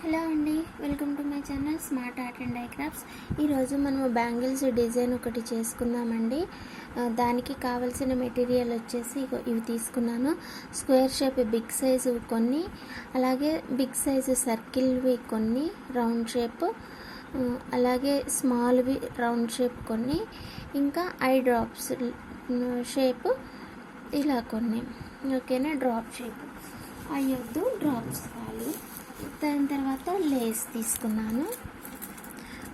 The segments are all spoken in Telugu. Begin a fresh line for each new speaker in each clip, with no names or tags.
హలో అండి, welcome to my channel smart art and I crafts. ఈరోజు మనము బ్యాంగిల్స్ డిజైన్ ఒకటి చేసుకుందామండి. దానికి కావాల్సిన మెటీరియల్ వచ్చేసి ఇవి తీసుకున్నాను. స్క్వేర్ షేప్ బిగ్ సైజు కొన్ని, అలాగే బిగ్ సైజు సర్కిల్వి కొన్ని, రౌండ్ షేప్, అలాగే స్మాల్వి రౌండ్ షేప్ కొన్ని, ఇంకా ఐ డ్రాప్స్ షేప్ ఇలా కొన్ని. ఓకేనా, డ్రాప్ షేప్ అయ్యొద్దు, డ్రాప్స్ కావాలి. దాని తర్వాత లేస్ తీసుకున్నాను.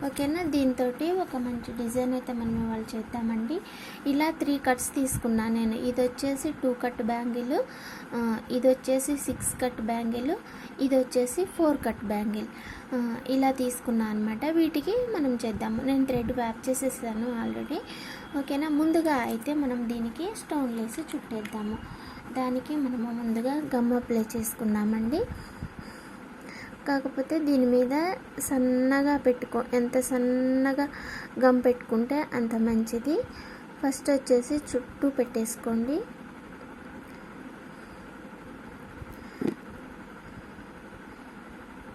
ఓకేనా, దీంతో ఒక మంచి డిజైన్ అయితే మనం ఇవాళ చేద్దామండి. ఇలా 3 కట్స్ తీసుకున్నాను నేను. ఇది వచ్చేసి 2 కట్ బ్యాంగిల్, ఇది వచ్చేసి 6 కట్ బ్యాంగిల్, ఇది వచ్చేసి 4 కట్ బ్యాంగిల్. ఇలా తీసుకున్నాను అనమాట. వీటికి మనం చేద్దాము. నేను థ్రెడ్ వ్యాప్ చేసేసాను ఆల్రెడీ. ఓకేనా, ముందుగా అయితే మనం దీనికి స్టోన్ లేసి చుట్టేద్దాము. దానికి మనము ముందుగా గమ్ అప్లై చేసుకున్నామండి. కాకపోతే దీని మీద సన్నగా ఎంత సన్నగా గమ్ పెట్టుకుంటే అంత మంచిది. ఫస్ట్ వచ్చేసి చుట్టూ పెట్టేసుకోండి.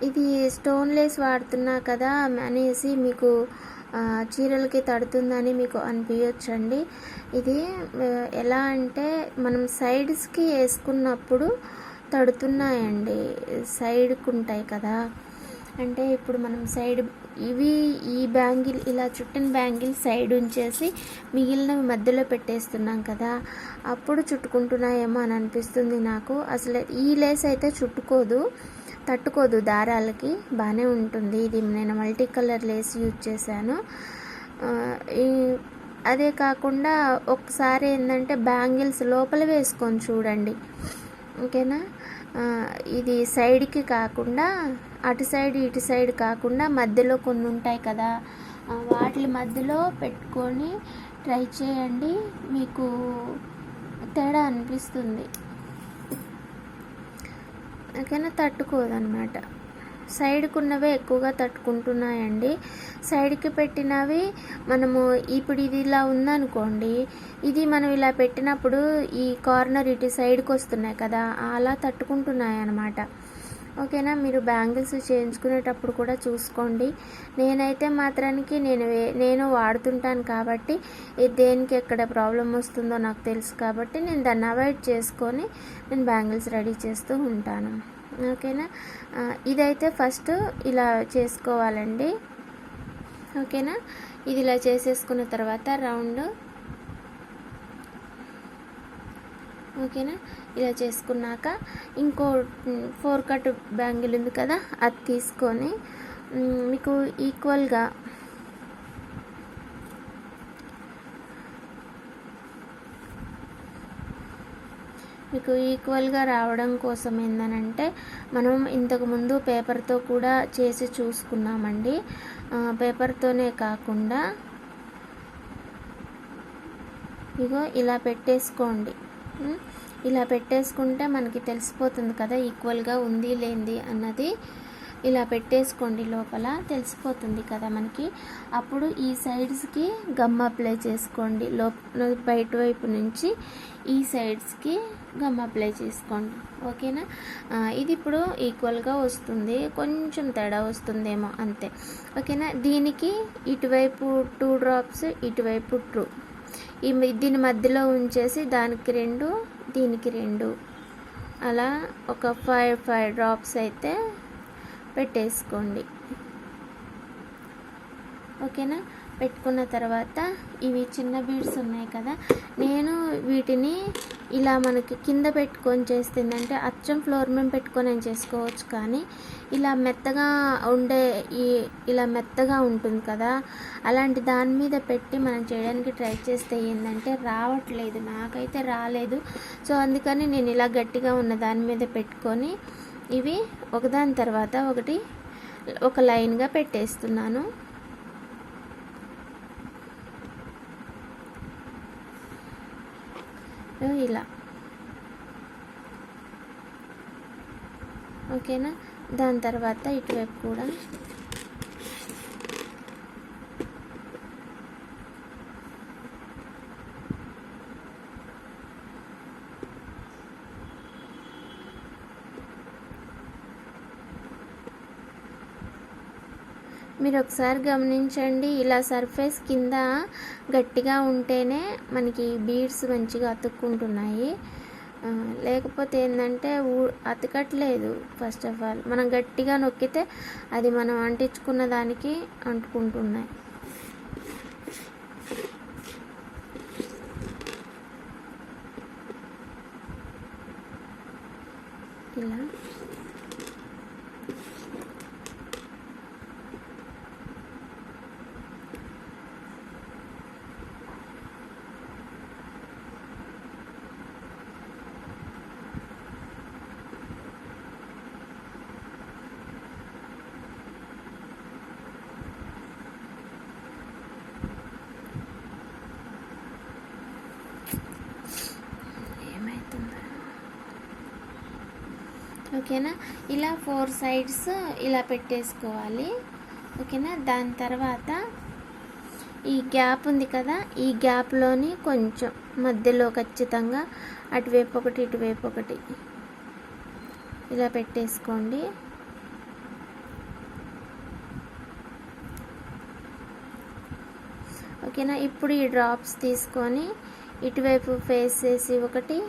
ఇది స్టోన్ లేస్ వాడుతున్నా కదా అనేసి మీకు చీరలకి తడుతుందని మీకు అనిపించండి. ఇది ఎలా అంటే మనం సైడ్స్కి వేసుకున్నప్పుడు తడుతున్నాయండి, సైడ్కి ఉంటాయి కదా. అంటే ఇప్పుడు మనం సైడ్ ఈ బ్యాంగిల్ ఇలా చుట్టిన బ్యాంగిల్ సైడ్ ఉంచేసి మిగిలినవి మధ్యలో పెట్టేస్తున్నాం కదా, అప్పుడు చుట్టుకుంటున్నాయేమో అని అనిపిస్తుంది నాకు. అసలు ఈ లేస్ అయితే తట్టుకోదు దారాలకి, బాగానే ఉంటుంది. ఇది నేను మల్టీ కలర్ లేస్ యూజ్ చేశాను. అదే కాకుండా ఒకసారి ఏంటంటే బ్యాంగిల్స్ లోపల వేసుకొని చూడండి. ఓకేనా, ఇది సైడ్కి కాకుండా అటు సైడ్ ఇటు సైడ్ కాకుండా మధ్యలో కొన్ని ఉంటాయి కదా, వాటి మధ్యలో పెట్టుకొని ట్రై చేయండి, మీకు తేడా అనిపిస్తుంది. ఓకేనా, తట్టుకోదన్నమాట. సైడ్కి ఉన్నవే ఎక్కువగా తట్టుకుంటున్నాయండి. సైడ్కి పెట్టినవి మనము ఇప్పుడు ఇది ఇలా ఉందనుకోండి, ఇది మనం ఇలా పెట్టినప్పుడు ఈ కార్నర్ ఇటు సైడ్కి వస్తున్నాయి కదా, అలా తట్టుకుంటున్నాయి అన్నమాట. ఓకేనా, మీరు బ్యాంగిల్స్ చేయించుకునేటప్పుడు కూడా చూసుకోండి. నేనైతే మాత్రానికి నేను వాడుతుంటాను కాబట్టి దేనికి ఎక్కడ ప్రాబ్లం వస్తుందో నాకు తెలుసు కాబట్టి నేను దాన్ని అవాయిడ్ చేసుకొని నేను బ్యాంగిల్స్ రెడీ చేస్తూ ఉంటాను. ఓకేనా, ఇదైతే ఫస్ట్ ఇలా చేసుకోవాలండి. ఓకేనా, ఇది ఇలా చేసేసుకున్న తర్వాత రౌండ్, ఓకేనా, ఇలా చేసుకున్నాక ఇంకో 4 కట్ బ్యాంగిల్ ఉంది కదా, అది తీసుకొని మీకు ఈక్వల్గా రావడం కోసం ఏంటనంటే మనం ఇంతకుముందు పేపర్తో కూడా చేసి చూసుకున్నామండి. పేపర్తోనే కాకుండా ఇగో ఇలా పెట్టేసుకోండి. ఇలా పెట్టేసుకుంటే మనకి తెలిసిపోతుంది కదా ఈక్వల్గా ఉంది లేనిది అన్నది. ఇలా పెట్టేసుకోండి, లోపల తెలిసిపోతుంది కదా మనకి. అప్పుడు ఈ సైడ్స్కి గమ్ అప్లై చేసుకోండి. బయట వైపు నుంచి ఈ సైడ్స్కి గమ్ అప్లై చేసుకోండి. ఓకేనా, ఇది ఇప్పుడు ఈక్వల్గా వస్తుంది, కొంచెం తేడా వస్తుందేమో అంతే. ఓకేనా, దీనికి ఇటువైపు 2 డ్రాప్స్, ఇటువైపు 2, దీని మధ్యలో ఉంచేసి దానికి 2, దీనికి 2, అలా ఒక 5 డ్రాప్స్ అయితే పెట్టేసుకోండి. ఓకేనా, పెట్టుకున్న తర్వాత ఇవి చిన్న బీడ్స్ ఉన్నాయి కదా, నేను వీటిని ఇలా మనకి కింద పెట్టుకొని చేస్తుందంటే అచ్చం ఫ్లోర్ మీద పెట్టుకొని నేను చేసుకోవచ్చు, కానీ ఇలా మెత్తగా ఇలా మెత్తగా ఉంటుంది కదా, అలాంటి దాని మీద పెట్టి మనం చేయడానికి ట్రై చేస్తే ఏంటంటే రావట్లేదు, నాకైతే రాలేదు. సో అందుకని నేను ఇలా గట్టిగా ఉన్న దాని మీద పెట్టుకొని ఇవి ఒకదాని తర్వాత ఒకటి ఒక లైన్గా పెట్టేస్తున్నాను. ఇలా. ఓకేనా, దాని తర్వాత ఇటువైపు కూడా మీరు ఒకసారి గమనించండి, ఇలా సర్ఫేస్ కింద గట్టిగా ఉంటేనే మనకి బీడ్స్ మంచిగా అతుక్కుంటున్నాయి. లేకపోతే ఏంటంటే అతకట్లేదు. ఫస్ట్ ఆఫ్ ఆల్ మనం గట్టిగా నొక్కితే అది మనం అంటించుకున్న దానికి అంటుకుంటున్నాయి. ఇలా ఓకేనా. ఇలా 4 సైడ్స్ ఇలా పెట్టేసుకోవాలి. ఓకేనా. దాని తర్వాత ఈ గ్యాప్ ఉంది కదా, ఈ గ్యాప్లోని కొంచెం మధ్యలో ఖచ్చితంగా అటువైపు ఒకటి ఇటువైపు ఒకటి ఇలా పెట్టేసుకోండి. ఓకేనా. ఇప్పుడు ఈ డ్రాప్స్ తీసుకొని ఇటువైపు ఫేస్ చేసి ఒకటి,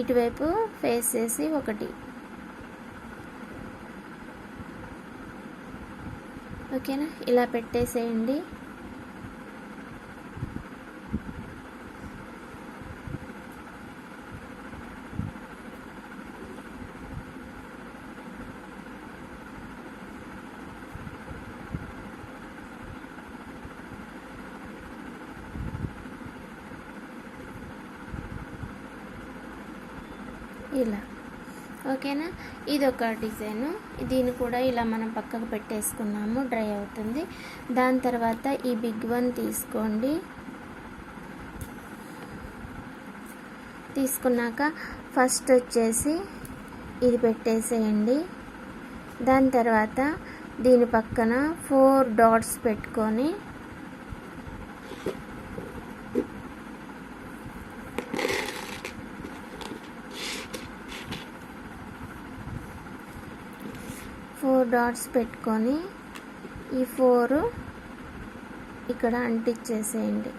ఇటువైపు ఫేస్ చేసి ఒకటి. ఓకేనా. ఇలా పెట్టేసేయండి. ఇలా ఓకేనా. ఇదొక డిజైను. దీన్ని కూడా ఇలా మనం పక్కకు పెట్టేసుకున్నాము, డ్రై అవుతుంది. దాని తర్వాత ఈ బిగ్ వన్ తీసుకోండి. తీసుకున్నాక ఫస్ట్ వచ్చేసి ఇది పెట్టేసేయండి. దాని తర్వాత దీని పక్కన 4 డాట్స్ పెట్టుకొని ఈ 4 ఇక్కడ అంటించేసేయండి.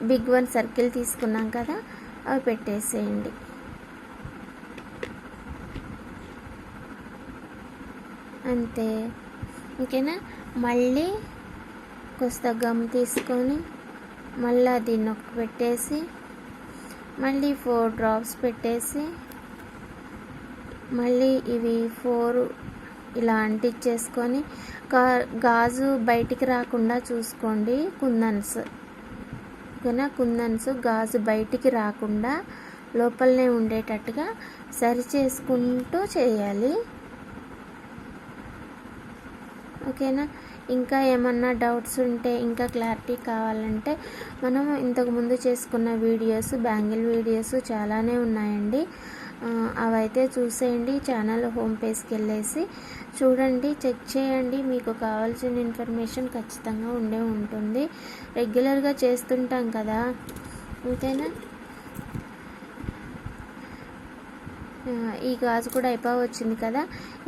బిగ్ వన్ సర్కిల్ తీసుకున్నాం కదా, అవి పెట్టేసేయండి. అంతే. ఓకేనా. మళ్ళీ కొస్త గమ్ తీసుకొని మళ్ళీ దీన్ని ఒక పెట్టేసి మళ్ళీ 4 డ్రాప్స్ పెట్టేసి మళ్ళీ ఇవి 4 ఇలా అంటించేసుకొని గాజు బయటికి రాకుండా చూసుకోండి. కుందన్స్ ఓకేనా. కుందన్స్ గాజు బయటికి రాకుండా లోపలనే ఉండేటట్టుగా సరి చేసుకుంటూ చేయాలి. ఓకేనా. ఇంకా ఏమన్నా డౌట్స్ ఉంటే, ఇంకా క్లారిటీ కావాలంటే మనం ఇంతకుముందు చేసుకున్న వీడియోస్, బ్యాంగిల్ వీడియోస్ చాలానే ఉన్నాయండి. అవైతే చూసేయండి. ఛానల్ హోమ్ పేజ్కి వెళ్ళేసి చూడండి, చెక్ చేయండి. మీకు కావాల్సిన ఇన్ఫర్మేషన్ ఖచ్చితంగా ఉంటుంది. రెగ్యులర్గా చేస్తుంటాం కదా, అంతేనా. ఈ గాజు కూడా అయిపోవచ్చింది కదా.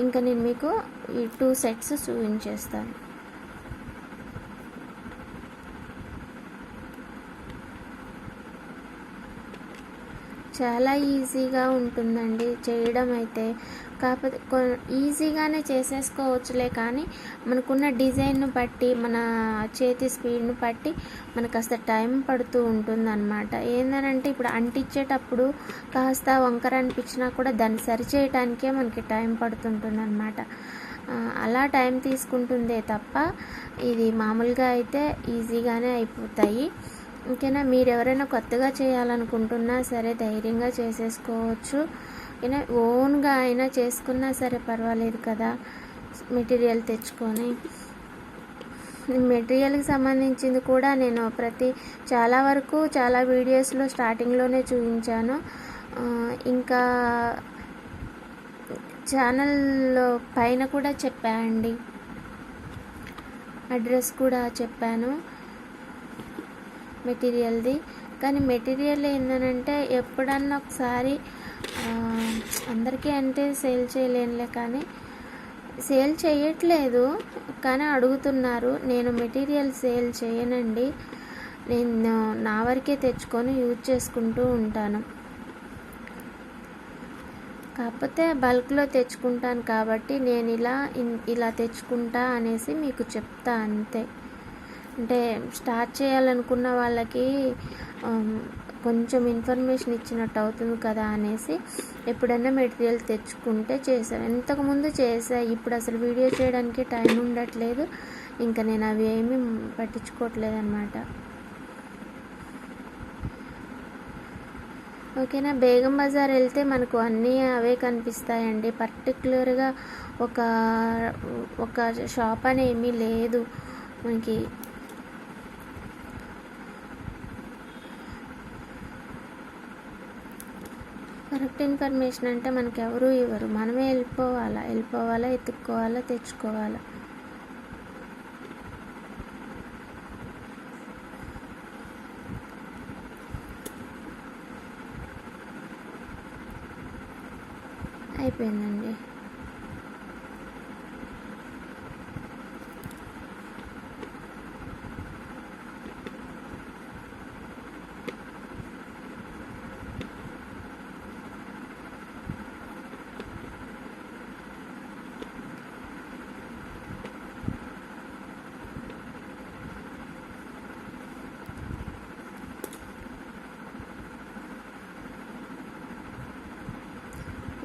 ఇంకా నేను మీకు ఈ 2 సెట్స్ చూపించేస్తాను. చాలా ఈజీగా ఉంటుందండి చేయడం అయితే. కాకపోతే ఈజీగానే చేసేసుకోవచ్చులే, కానీ మనకున్న డిజైన్ను బట్టి, మన చేతి స్పీడ్ను బట్టి మనకు కాస్త టైం పడుతూ ఉంటుంది అన్నమాట. ఏంటంటే ఇప్పుడు అంటించేటప్పుడు కాస్త వంకర అనిపించినా కూడా దాన్ని సరిచేయటానికే మనకి టైం పడుతుంటుంది అన్నమాట. అలా టైం తీసుకుంటుందే తప్ప ఇది మామూలుగా అయితే ఈజీగానే అయిపోతాయి. ఓకేనా. మీరు ఎవరైనా కొత్తగా చేయాలనుకుంటున్నా సరే ధైర్యంగా చేసేసుకోవచ్చు. ఓకేనా. ఓన్గా అయినా చేసుకున్నా సరే పర్వాలేదు కదా, మెటీరియల్ తెచ్చుకొని. మెటీరియల్కి సంబంధించింది కూడా నేను చాలా వరకు చాలా వీడియోస్లో స్టార్టింగ్లోనే చూపించాను. ఇంకా ఛానల్లో పైన కూడా చెప్పానండి, అడ్రస్ కూడా చెప్పాను మెటీరియల్ది. కానీ మెటీరియల్ ఏంటంటే ఎప్పుడన్నా ఒకసారి అందరికీ అంటే సేల్ చేయలేనులే, కానీ సేల్ చేయట్లేదు, కానీ అడుగుతున్నారు. నేను మెటీరియల్ సేల్ చేయనండి, నేను నా వరకే తెచ్చుకొని యూజ్ చేసుకుంటూ ఉంటాను. కాకపోతే బల్క్లో తెచ్చుకుంటాను కాబట్టి నేను ఇలా తెచ్చుకుంటా అనేసి మీకు చెప్తా అంతే. అంటే స్టార్ట్ చేయాలనుకున్న వాళ్ళకి కొంచెం ఇన్ఫర్మేషన్ ఇచ్చినట్టు అవుతుంది కదా అనేసి ఎప్పుడైనా మెటీరియల్ తెచ్చుకుంటే చేసాను. ఇంతకుముందు చేసా, ఇప్పుడు అసలు వీడియో చేయడానికి టైం ఉండట్లేదు, ఇంకా నేను అవి ఏమీ పట్టించుకోవట్లేదు అనమాట. ఓకేనా. బేగం బజార్ వెళ్తే మనకు అన్నీ అవే కనిపిస్తాయండి. పర్టికులర్గా ఒక షాప్ అని ఏమీ లేదు మనకి. కరెక్ట్ ఇన్ఫర్మేషన్ అంటే మనకి ఎవరు ఇవ్వరు, మనమే వెళ్ళిపోవాలా, ఎత్తుక్కోవాలా, తెచ్చుకోవాలా. అయిపోయిందండి.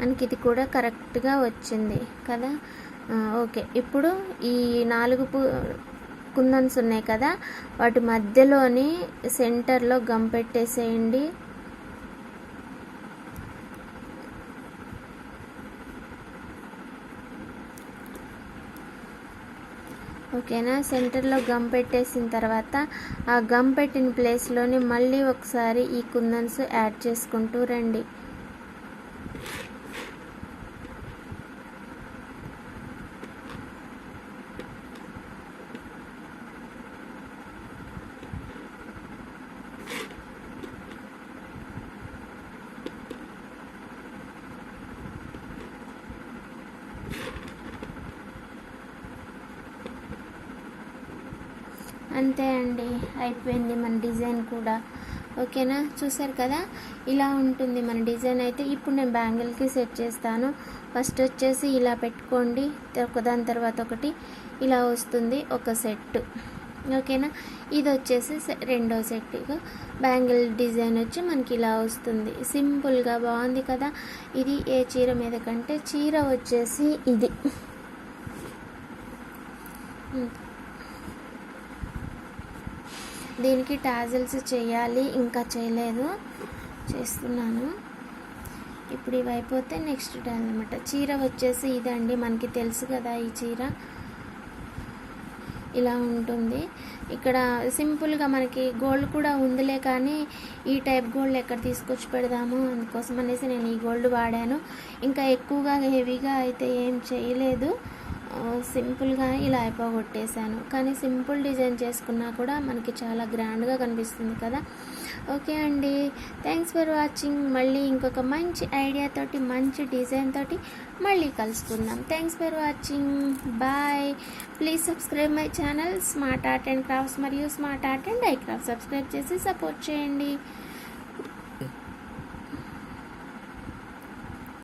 మనకి ఇది కూడా కరెక్ట్గా వచ్చింది కదా. ఓకే, ఇప్పుడు ఈ 4 కుందన్స్ ఉన్నాయి కదా, వాటి మధ్యలోని సెంటర్లో గమ్ పెట్టేసేయండి. ఓకేనా. సెంటర్లో గమ్ పెట్టేసిన తర్వాత ఆ గమ్ పెట్టిన ప్లేస్లోని మళ్ళీ ఒకసారి ఈ కుందన్స్ యాడ్ చేసుకుంటూ రండి. అంతే అండి, అయిపోయింది మన డిజైన్ కూడా. ఓకేనా, చూసారు కదా, ఇలా ఉంటుంది మన డిజైన్ అయితే. ఇప్పుడు నేను బ్యాంగిల్కి సెట్ చేస్తాను. ఫస్ట్ వచ్చేసి ఇలా పెట్టుకోండి, ఒకదాని తర్వాత ఒకటి ఇలా వస్తుంది ఒక సెట్. ఓకేనా, ఇది వచ్చేసి రెండో సెట్. బ్యాంగిల్ డిజైన్ వచ్చి మనకి ఇలా వస్తుంది, సింపుల్గా బాగుంది కదా. ఇది ఏ చీర మీద కంటే చీర వచ్చేసి ఇది. దీనికి టాజిల్స్ చేయాలి, ఇంకా చేయలేదు, చేస్తున్నాను. ఇప్పుడు ఇవి అయిపోతే నెక్స్ట్ డే అనమాట. చీర వచ్చేసి ఇదండి, మనకి తెలుసు కదా ఈ చీర ఇలా ఉంటుంది. ఇక్కడ సింపుల్గా మనకి గోల్డ్ కూడా ఉందిలే, కానీ ఈ టైప్ గోల్డ్ ఎక్కడ తీసుకొచ్చి పెడదాము, అందుకోసం అనేసి నేను ఈ గోల్డ్ వాడాను. ఇంకా ఎక్కువగా హెవీగా అయితే ఏం చేయలేదు, సింపుల్గా ఇలా అయిపోగొట్టేశాను. కానీ సింపుల్ డిజైన్ చేసుకున్నా కూడా మనకి చాలా గ్రాండ్గా కనిపిస్తుంది కదా. ఓకే అండి, థ్యాంక్స్ ఫర్ వాచింగ్. మళ్ళీ ఇంకొక మంచి ఐడియాతోటి, మంచి డిజైన్ తోటి మళ్ళీ కలుసుకుందాం. Thanks for watching, bye. Please subscribe my channel smart art and crafts మరియు smart art and die craft. Subscribe చేసి సపోర్ట్ చేయండి.